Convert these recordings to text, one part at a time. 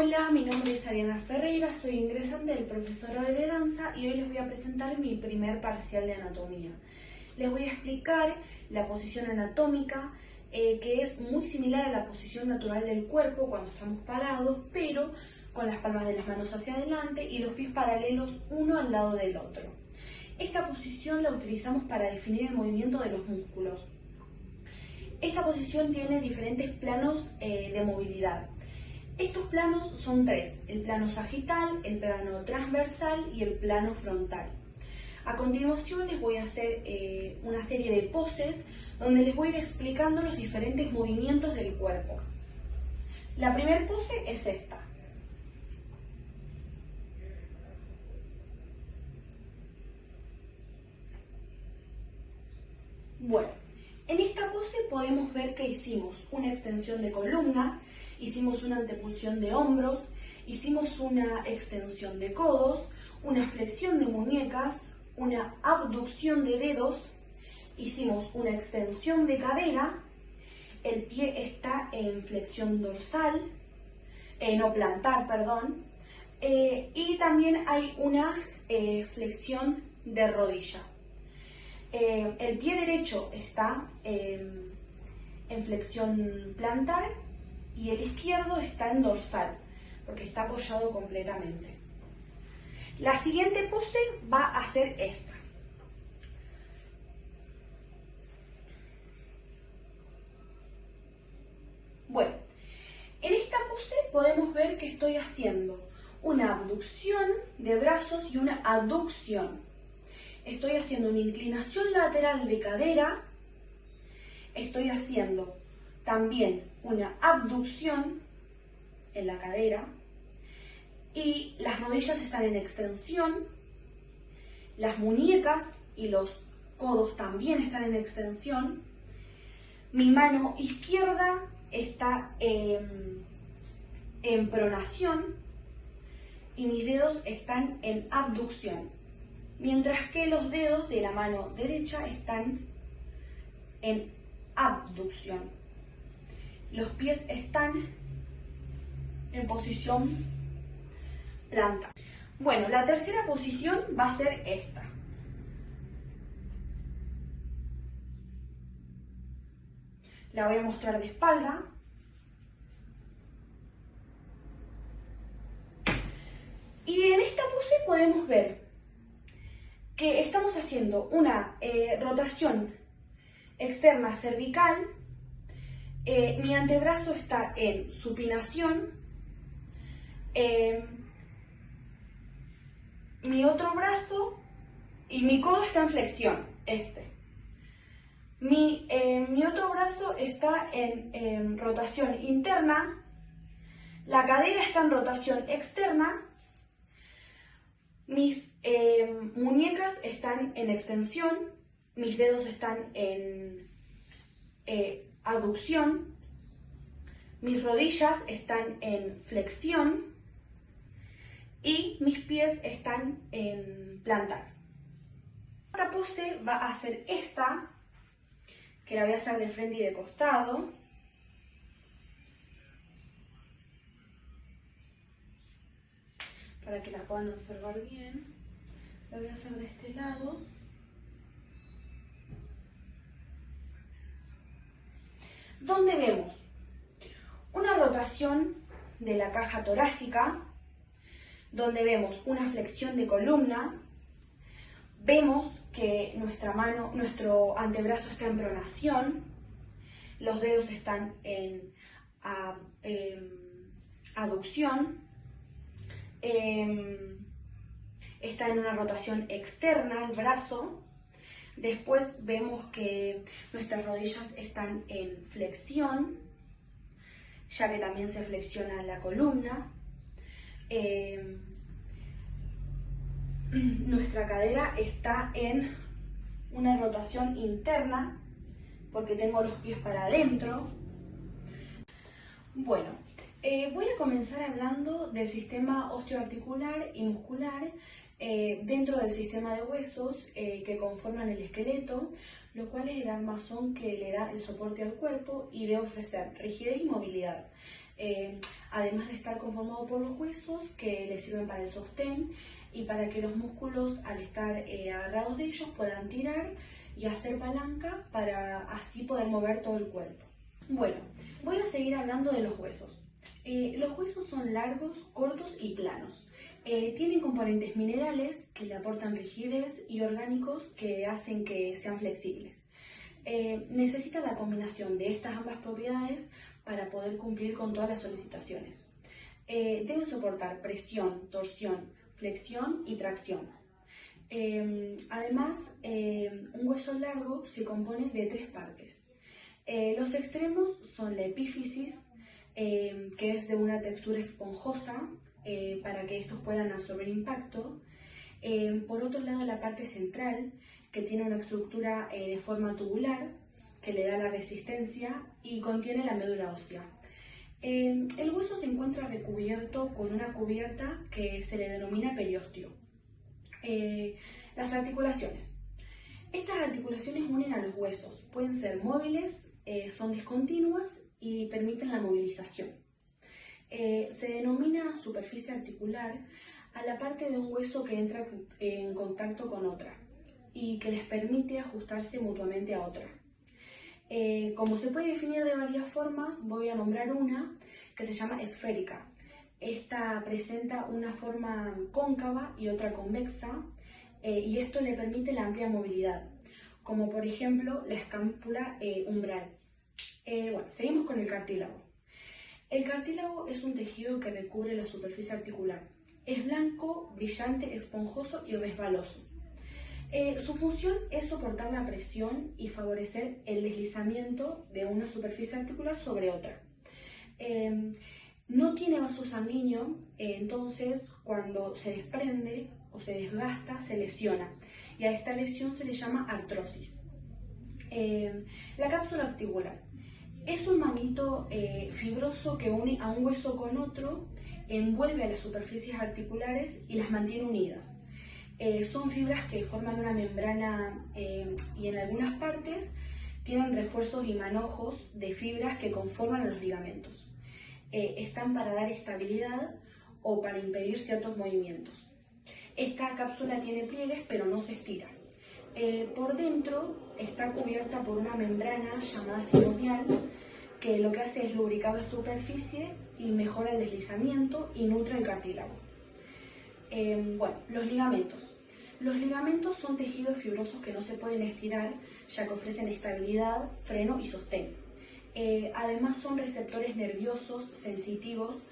Hola, mi nombre es Ariana Ferreira, soy ingresante del profesorado de danza y hoy les voy a presentar mi primer parcial de anatomía. Les voy a explicar la posición anatómica, que es muy similar a la posición natural del cuerpo cuando estamos parados, pero con las palmas de las manos hacia adelante y los pies paralelos uno al lado del otro. Esta posición la utilizamos para definir el movimiento de los músculos. Esta posición tiene diferentes planos de movilidad. Estos planos son tres: el plano sagital, el plano transversal y el plano frontal. A continuación les voy a hacer una serie de poses donde les voy a ir explicando los diferentes movimientos del cuerpo. La primera pose es esta. Bueno, en esta pose podemos ver que hicimos una extensión de columna, hicimos una antepulsión de hombros, hicimos una extensión de codos, una flexión de muñecas, una abducción de dedos, hicimos una extensión de cadera, el pie está en flexión dorsal, no plantar, perdón, y también hay una flexión de rodilla. El pie derecho está en flexión plantar y el izquierdo está en dorsal, porque está apoyado completamente. La siguiente pose va a ser esta. Bueno, en esta pose podemos ver que estoy haciendo una abducción de brazos y una aducción. Estoy haciendo una inclinación lateral de cadera, estoy haciendo también una abducción en la cadera y las rodillas están en extensión, las muñecas y los codos también están en extensión, mi mano izquierda está en pronación y mis dedos están en abducción, mientras que los dedos de la mano derecha están en abducción. Los pies están en posición planta. Bueno, la tercera posición va a ser esta. La voy a mostrar de espalda. Y en esta pose podemos ver que estamos haciendo una rotación externa cervical. Mi antebrazo está en supinación. Mi otro brazo y mi codo está en flexión, mi otro brazo está en rotación interna, la cadera está en rotación externa, mis muñecas están en extensión, mis dedos están en aducción, mis rodillas están en flexión y mis pies están en plantar. Esta pose va a ser esta, que la voy a hacer de frente y de costado. Para que la puedan observar bien, la voy a hacer de este lado. Donde vemos una rotación de la caja torácica, donde vemos una flexión de columna, vemos que nuestro antebrazo está en pronación, los dedos están en aducción, está en una rotación externa el brazo. Después vemos que nuestras rodillas están en flexión, ya que también se flexiona la columna. Nuestra cadera está en una rotación interna, porque tengo los pies para adentro. Bueno, voy a comenzar hablando del sistema osteoarticular y muscular dentro del sistema de huesos que conforman el esqueleto, los cuales el armazón que le da el soporte al cuerpo y debe ofrecer rigidez y movilidad. además de estar conformado por los huesos que le sirven para el sostén y para que los músculos, al estar agarrados de ellos, puedan tirar y hacer palanca para así poder mover todo el cuerpo. Bueno, voy a seguir hablando de los huesos. Los huesos son largos, cortos y planos. Tienen componentes minerales que le aportan rigidez y orgánicos que hacen que sean flexibles. Necesita la combinación de estas ambas propiedades para poder cumplir con todas las solicitaciones. Deben soportar presión, torsión, flexión y tracción. Además, un hueso largo se compone de 3 partes. Los extremos son la epífisis, que es de una textura esponjosa para que estos puedan absorber impacto. Por otro lado, la parte central, que tiene una estructura de forma tubular, que le da la resistencia y contiene la médula ósea. El hueso se encuentra recubierto con una cubierta que se le denomina periósteo. Las articulaciones. Estas articulaciones unen a los huesos, pueden ser móviles, son discontinuas y permiten la movilización. Se denomina superficie articular a la parte de un hueso que entra en contacto con otra y que les permite ajustarse mutuamente a otra. Como se puede definir de varias formas, voy a nombrar una que se llama esférica. Esta presenta una forma cóncava y otra convexa, y esto le permite la amplia movilidad, como por ejemplo la escápula umbral. Bueno, seguimos con el cartílago. El cartílago es un tejido que recubre la superficie articular. Es blanco, brillante, esponjoso y resbaloso. Su función es soportar la presión y favorecer el deslizamiento de una superficie articular sobre otra. No tiene vaso sanguíneo, entonces cuando se desprende o se desgasta, se lesiona, y a esta lesión se le llama artrosis. La cápsula articular es un manguito fibroso que une a un hueso con otro, envuelve a las superficies articulares y las mantiene unidas. Son fibras que forman una membrana y en algunas partes tienen refuerzos y manojos de fibras que conforman a los ligamentos. Están para dar estabilidad o para impedir ciertos movimientos. Esta cápsula tiene pliegues pero no se estira. Por dentro está cubierta por una membrana llamada sinovial que lo que hace es lubricar la superficie y mejora el deslizamiento y nutre el cartílago. Bueno, los ligamentos. Los ligamentos son tejidos fibrosos que no se pueden estirar, ya que ofrecen estabilidad, freno y sostén. Además son receptores nerviosos sensitivos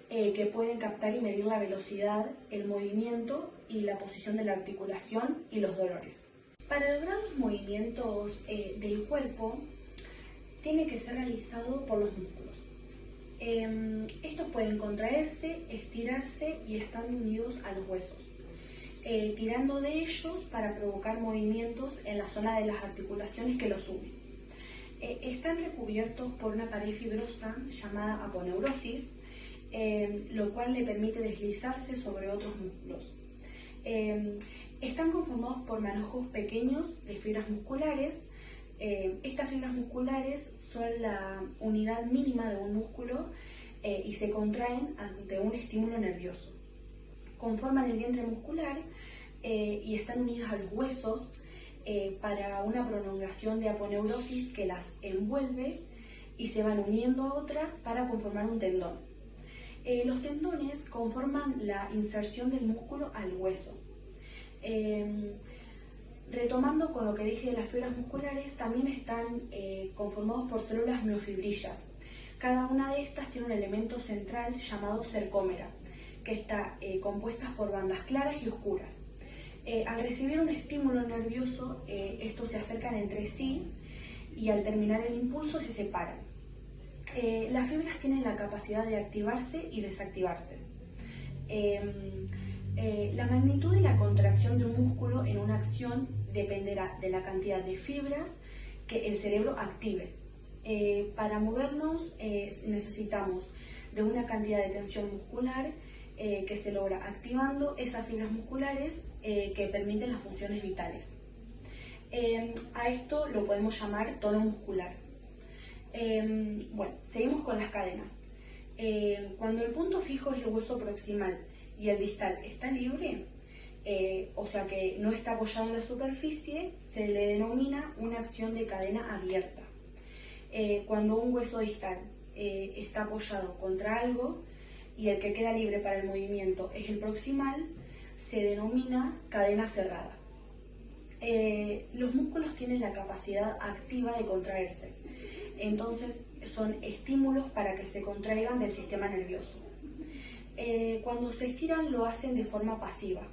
que pueden captar y medir la velocidad, el movimiento y la posición de la articulación y los dolores. Para lograr los movimientos del cuerpo, tiene que ser realizado por los músculos. Estos pueden contraerse, estirarse y están unidos a los huesos, tirando de ellos para provocar movimientos en la zona de las articulaciones que los unen. Están recubiertos por una pared fibrosa llamada aponeurosis, lo cual le permite deslizarse sobre otros músculos. Están conformados por manojos pequeños de fibras musculares. Estas fibras musculares son la unidad mínima de un músculo y se contraen ante un estímulo nervioso. Conforman el vientre muscular y están unidas a los huesos para una prolongación de aponeurosis que las envuelve y se van uniendo a otras para conformar un tendón. Los tendones conforman la inserción del músculo al hueso. Retomando con lo que dije de las fibras musculares, también están conformados por células miofibrillas. Cada una de estas tiene un elemento central llamado cercómera, que está compuesta por bandas claras y oscuras. Al recibir un estímulo nervioso, estos se acercan entre sí y al terminar el impulso se separan. Las fibras tienen la capacidad de activarse y desactivarse. La magnitud de la contracción de un músculo en una acción dependerá de la cantidad de fibras que el cerebro active. Para movernos necesitamos de una cantidad de tensión muscular que se logra activando esas fibras musculares que permiten las funciones vitales. A esto lo podemos llamar tono muscular. Bueno, seguimos con las cadenas. Cuando el punto fijo es el hueso proximal y el distal está libre, o sea que no está apoyado en la superficie, se le denomina una acción de cadena abierta. Cuando un hueso distal está apoyado contra algo y el que queda libre para el movimiento es el proximal, se denomina cadena cerrada. Los músculos tienen la capacidad activa de contraerse, entonces son estímulos para que se contraigan del sistema nervioso. Cuando se estiran lo hacen de forma pasiva.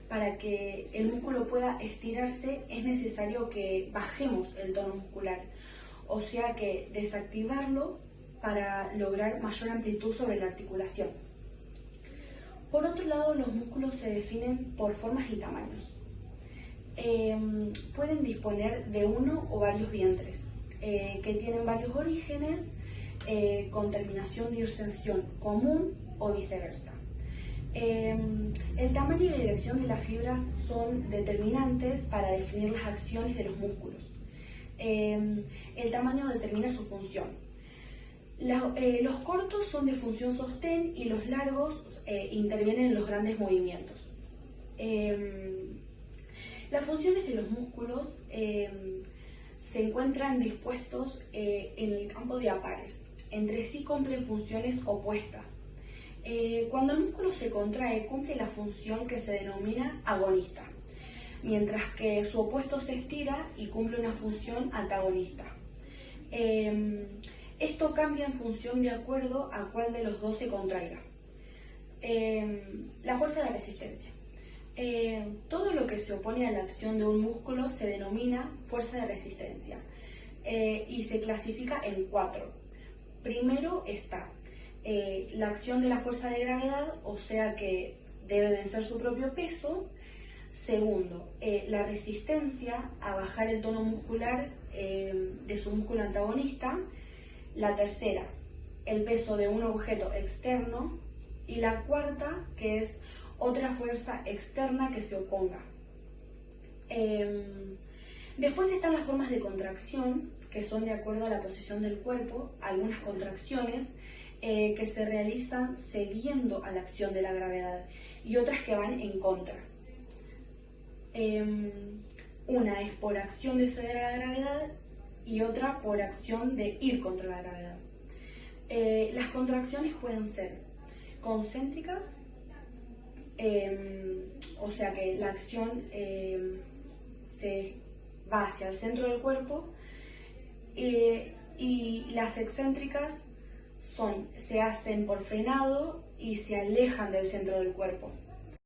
Para que el músculo pueda estirarse es necesario que bajemos el tono muscular, o sea que desactivarlo para lograr mayor amplitud sobre la articulación. Por otro lado, los músculos se definen por formas y tamaños. Pueden disponer de uno o varios vientres, que tienen varios orígenes con terminación de inserción común o viceversa. El tamaño y la dirección de las fibras son determinantes para definir las acciones de los músculos. El tamaño determina su función. Los cortos son de función sostén y los largos intervienen en los grandes movimientos. Las funciones de los músculos se encuentran dispuestos en el campo de pares. Entre sí cumplen funciones opuestas. Cuando el músculo se contrae, cumple la función que se denomina agonista, mientras que su opuesto se estira y cumple una función antagonista. Esto cambia en función de acuerdo a cuál de los dos se contraiga. La fuerza de resistencia. Todo lo que se opone a la acción de un músculo se denomina fuerza de resistencia y se clasifica en 4. Primero está la acción de la fuerza de gravedad, o sea que debe vencer su propio peso. Segundo, la resistencia a bajar el tono muscular de su músculo antagonista. La tercera, el peso de un objeto externo. Y la cuarta, que es otra fuerza externa que se oponga. Después están las formas de contracción, que son de acuerdo a la posición del cuerpo, algunas contracciones que se realizan cediendo a la acción de la gravedad y otras que van en contra. Una es por acción de ceder a la gravedad y otra por acción de ir contra la gravedad. Las contracciones pueden ser concéntricas, o sea que la acción se va hacia el centro del cuerpo, y las excéntricas se hacen por frenado y se alejan del centro del cuerpo.